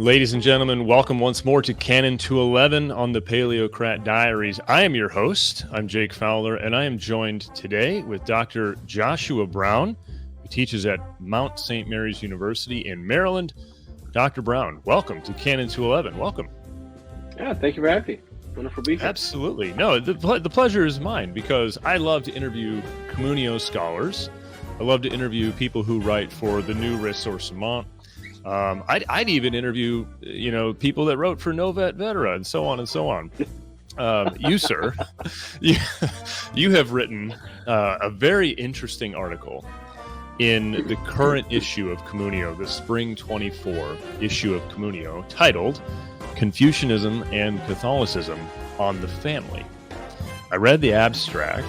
Ladies and gentlemen, welcome once more to Canon 211 on the Paleocrat Diaries. I am your host. I'm Jake Fowler, and I am joined today with Dr. Joshua Brown, who teaches at Mount St. Mary's University in Maryland. Dr. Brown, welcome to Canon 211. Welcome. Yeah, thank you for having me. Wonderful to be here. Absolutely. No, the pleasure is mine because I love to interview communio scholars. I love to interview people who write for the New Ressourcement. I'd even interview, people that wrote for Novet Vetera and so on and so on. You, sir, you have written a very interesting article in the current issue of Communio, the Spring 24 issue of Communio, titled Confucianism and Catholicism on the Family. I read the abstract,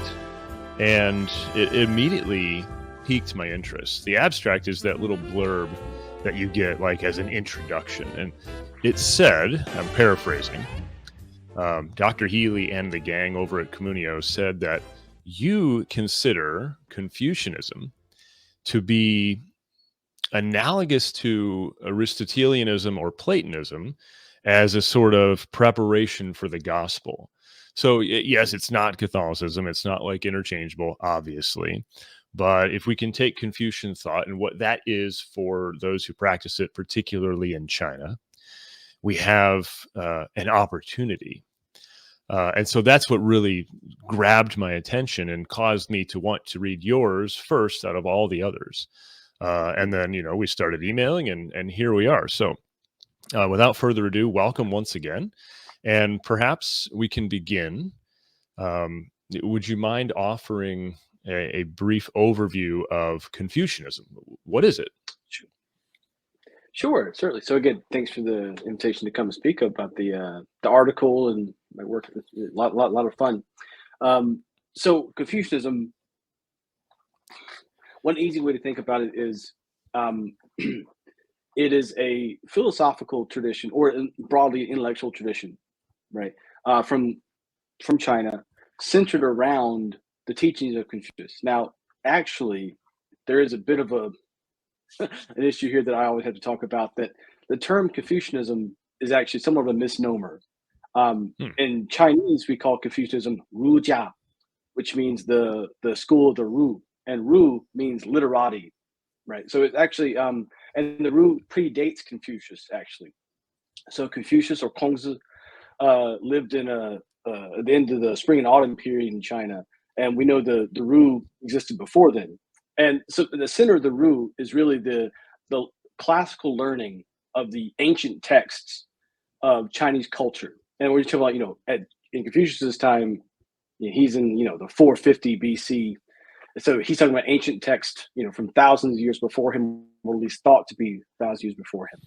and it immediately piqued my interest. The abstract is that little blurb that you get like as an introduction, and it said, I'm paraphrasing, Dr. Healy and the gang over at Communio said that you consider Confucianism to be analogous to Aristotelianism or Platonism as a sort of preparation for the gospel. So yes, it's not Catholicism. It's not like interchangeable, obviously. But if we can take Confucian thought and what that is for those who practice it, particularly in China, we have an opportunity. And so that's what really grabbed my attention and caused me to want to read yours first out of all the others. And then, we started emailing and here we are. So without further ado, welcome once again. And perhaps we can begin. Would you mind offering a brief overview of Confucianism? What is it? Sure, certainly. So again, thanks for the invitation to come and speak about the article and my work. It's a lot of fun. So Confucianism, one easy way to think about it is it is a philosophical tradition, or broadly intellectual tradition, right? From China, centered around the teachings of Confucius. Now, actually, there is a bit of an issue here that I always have to talk about, that the term Confucianism is actually somewhat of a misnomer. In Chinese, we call Confucianism Rujia, which means the school of the Ru, and Ru means literati, right? So it's actually, and the Ru predates Confucius, actually. So Confucius, or Kongzi, lived in at the end of the spring and autumn period in China. And we know the Ru existed before then. And so the center of the Ru is really the classical learning of the ancient texts of Chinese culture. And we're talking about, in Confucius's time, he's in, the 450 BC. So he's talking about ancient texts, from thousands of years before him, or at least thought to be thousands of years before him.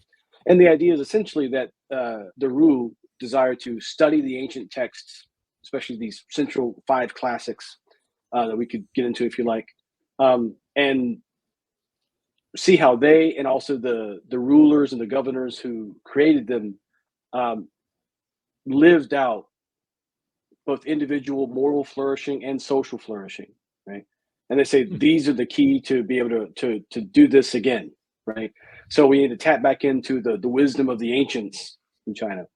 And the idea is essentially that the Ru desire to study the ancient texts, especially these central 5 classics that we could get into if you like, and see how they, and also the rulers and the governors who created them, lived out both individual moral flourishing and social flourishing, right? And they say these are the key to be able to do this again, right? So we need to tap back into the wisdom of the ancients in China,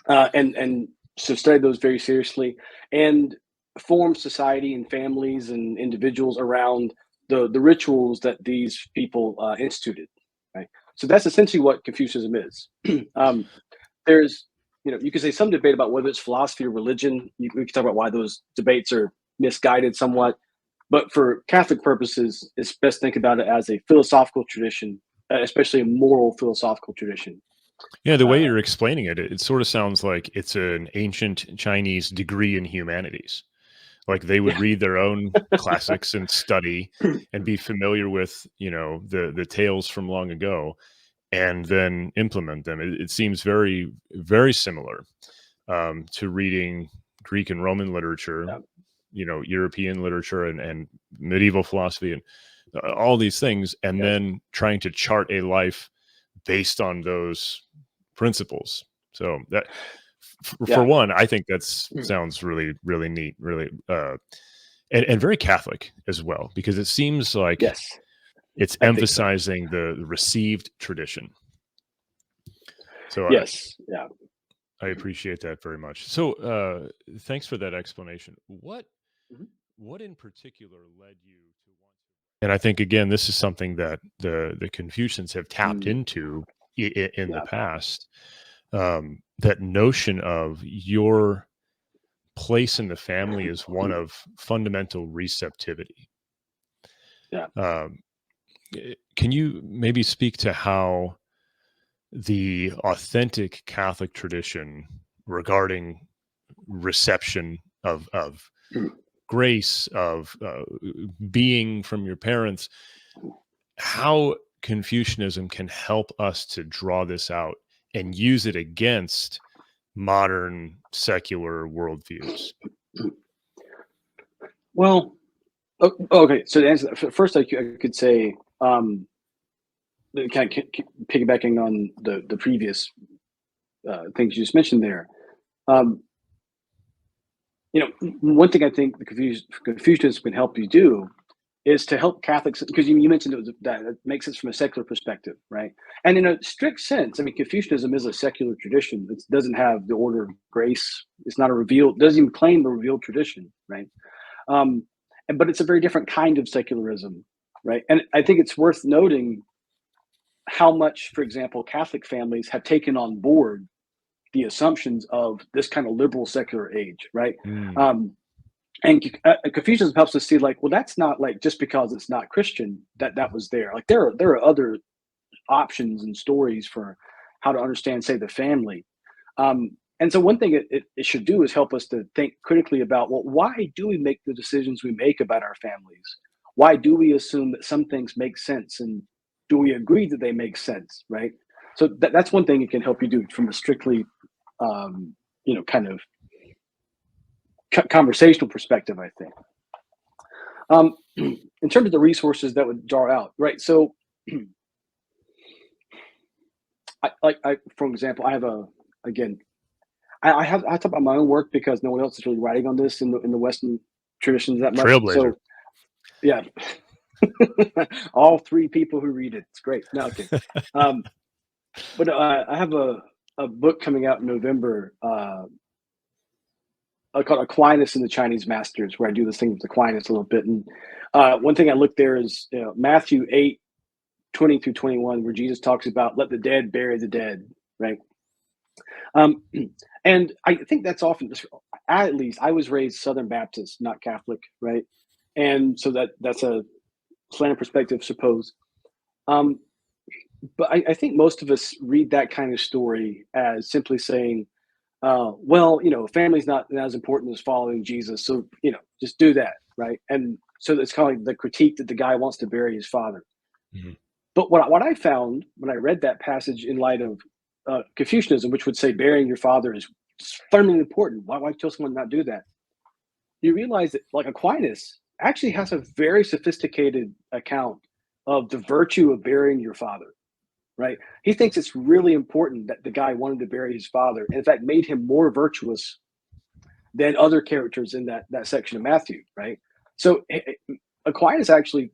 and so study those very seriously, and form society and families and individuals around the rituals that these people instituted, right? So that's essentially what Confucianism is. There's, you could say some debate about whether it's philosophy or religion. We can talk about why those debates are misguided somewhat. But for Catholic purposes, it's best to think about it as a philosophical tradition, especially a moral philosophical tradition. Yeah, the way you're explaining it, it sort of sounds like it's an ancient Chinese degree in humanities. Like they would read their own classics and study and be familiar with, the tales from long ago, and then implement them. It seems very, very similar to reading Greek and Roman literature, European literature and medieval philosophy and all these things, and then trying to chart a life based on those principles. So that, for one, I think that sounds really, really neat, really, and very Catholic as well, because it seems like it's emphasizing the received tradition. So Yes. Yeah. I appreciate that very much. So thanks for that explanation. Mhm. What in particular led you to want to? And I think again, this is something that the Confucians have tapped Mm, into in the yeah. past. That notion of your place in the family is one of fundamental receptivity. Yeah. Um, can you maybe speak to how the authentic Catholic tradition regarding reception of Mm. grace, of being from your parents, how Confucianism can help us to draw this out and use it against modern secular worldviews? Well, okay. So to answer that, first, I could say, kind of piggybacking on the previous things you just mentioned there. Um, one thing I think the Confucianists can help you do is to help Catholics, because you mentioned that it makes sense from a secular perspective, right? And in a strict sense, I mean, Confucianism is a secular tradition. It doesn't have the order of grace. It's not a revealed, doesn't even claim a revealed tradition, right? Um, but it's a very different kind of secularism, right? And I think it's worth noting how much, for example, Catholic families have taken on board the assumptions of this kind of liberal secular age, right? Mm, Um, and Confucianism helps us see, like, well, that's not like just because it's not Christian that was there. Like there are other options and stories for how to understand, say, the family. And so one thing it should do is help us to think critically about, well, why do we make the decisions we make about our families? Why do we assume that some things make sense, and do we agree that they make sense, right? So that's one thing it can help you do from a strictly, kind of conversational perspective, I think. In terms of the resources that would draw out, right? So, for example, I have again, I talk about my own work because no one else is really writing on this in the Western traditions that much. trailblazer. So, yeah, all three people who read it, it's great. No, okay, um, but I have a book coming out in November. Called Aquinas and the Chinese Masters, where I do this thing with Aquinas a little bit. And one thing I look there is Matthew 8:20 through 21, where Jesus talks about let the dead bury the dead, right? Um, and I think that's often, at least I was raised Southern Baptist, not Catholic, right? And so that's a slanted perspective, suppose. Um, but I think most of us read that kind of story as simply saying, well, family's not as important as following Jesus, so just do that, right? And so it's kind of like the critique that the guy wants to bury his father. Mhm. But what I found when I read that passage in light of Confucianism, which would say burying your father is fundamentally important. Why tell someone not do that? You realize that, like, Aquinas actually has a very sophisticated account of the virtue of burying your father, right? He thinks it's really important that the guy wanted to bury his father, and in fact made him more virtuous than other characters in that section of Matthew, right? So Aquinas actually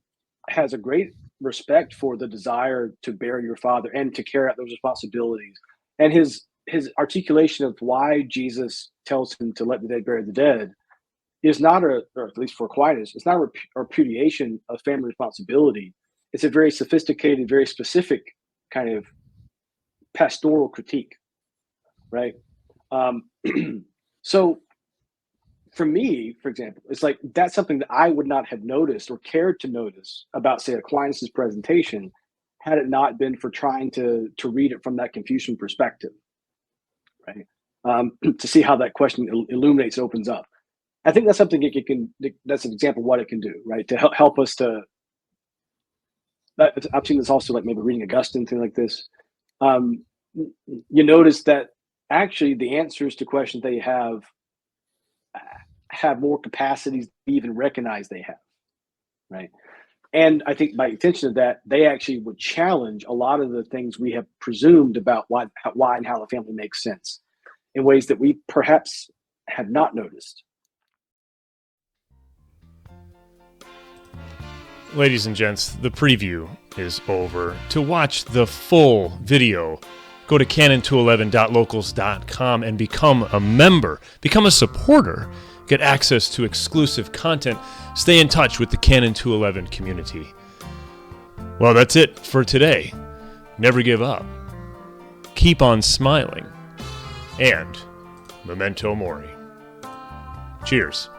has a great respect for the desire to bury your father and to carry out those responsibilities. And his articulation of why Jesus tells him to let the dead bury the dead is not or at least for Aquinas, it's not a repudiation of family responsibility. It's a very sophisticated, very specific kind of pastoral critique, right? Um, so for me, for example, it's like that's something that I would not have noticed or cared to notice about, say, Aquinas's presentation, had it not been for trying to read it from that Confucian perspective, right? To see how that question illuminates, opens up. I think that's something it can. That's an example of what it can do, right? To help us to. I've seen this also, like maybe reading Augustine, thing like this. Um, you notice that actually the answers to questions they have more capacities to even recognize they have, right? And I think by extension of that, they actually would challenge a lot of the things we have presumed about why and how the family makes sense in ways that we perhaps have not noticed. Ladies and gents, the preview is over. To watch the full video, Go to canon211.locals.com and become a member, become a supporter, get access to exclusive content, stay in touch with the Canon 211 community. Well, that's it for today. Never give up. Keep on smiling. And memento mori. Cheers.